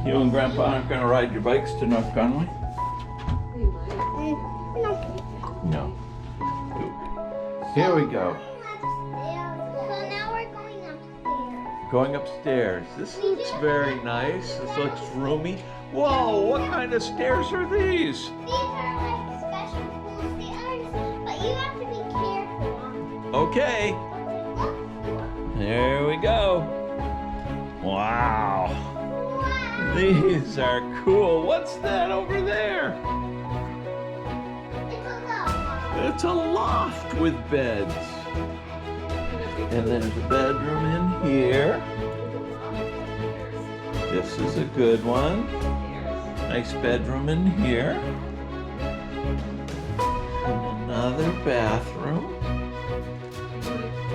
You and Grandpa aren't going to ride your bikes to North Conway? No. Here we go. So now we're going upstairs. Going upstairs. This looks very nice. This looks roomy. Whoa, what kind of stairs are these? These are like special cool stairs, but you have to be careful. Okay. There we go. Wow. Wow. These are cool. What's that over there? It's a loft. It's a loft with beds. And there's a bedroom in here. This is a good one. Nice bedroom in here. And another bathroom.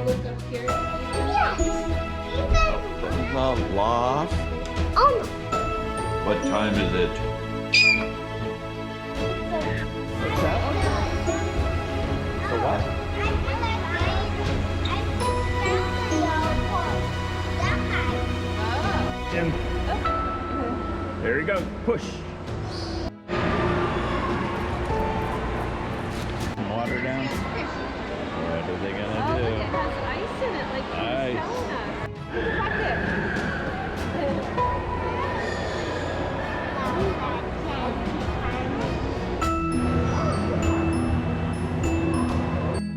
Look up here. Yes. The loft. Oh. What time is it? What's that? The what? In. There you go. Push. Water down. What are they gonna do? It has ice in it, like Ice.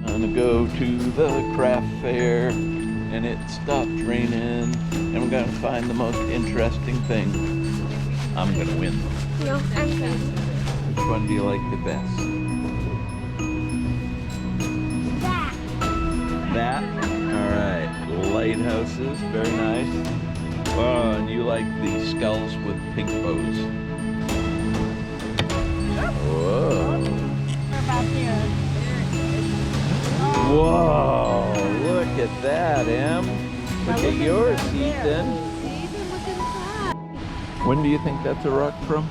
I'm gonna go to the craft fair, and it stopped raining, and we're gonna find the most interesting thing. I'm gonna win. No, I'm good. Which one do you like the best? That. That? Alright. Lighthouses, very nice. Oh, and you like the skulls with pink bows. Whoa. We're about here. Whoa, look at that, Em. Look at yours, Ethan. Ethan, look at that. When do you think that's a rock from?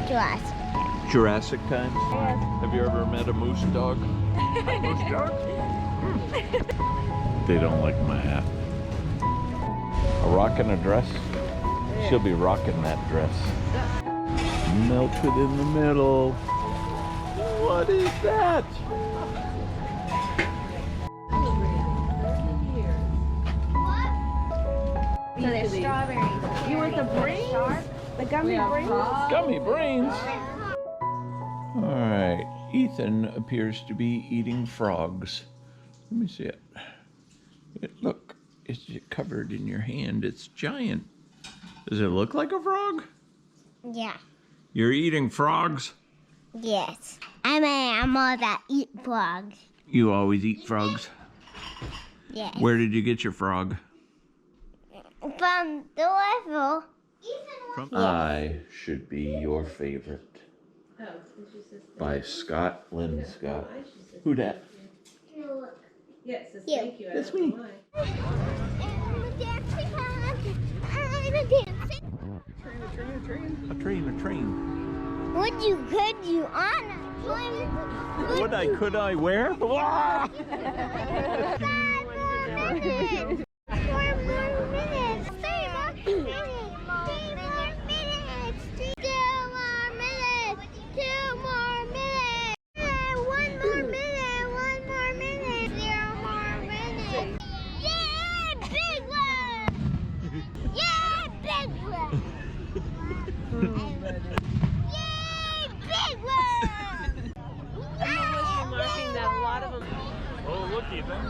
Jurassic. Jurassic times? Have you ever met a moose dog? Moose dog? They don't like my hat. A rock in a dress? She'll be rocking that dress. Melted in the middle. What is that? So there's strawberries. You want the brains? The gummy brains? Gummy brains. All right, Ethan appears to be eating frogs. Let me see it. Look, it's covered in your hand. It's giant. Does it look like a frog? Yeah. You're eating frogs? Yes. I'm an animal that eat frogs. You always eat frogs? Yes. Where did you get your frog? From the level. I Should Be Your Favorite by Scott Lynn Scott. Who dat? Yes, it's You. thank you. That's me. I'm a dancing man. I'm a dancing. A train. Could you on a swim? Could I wear? Ah! 5 more minutes. 4 more minutes. 3 more minutes. 3 more minutes. 2 more minutes. 2 more minutes. 1 more minute. 1 more minute. 0 more minutes. Yeah, big one. Yeah, big one. Yay, big one. I was remarking that a lot of them. Oh, look, Ethan.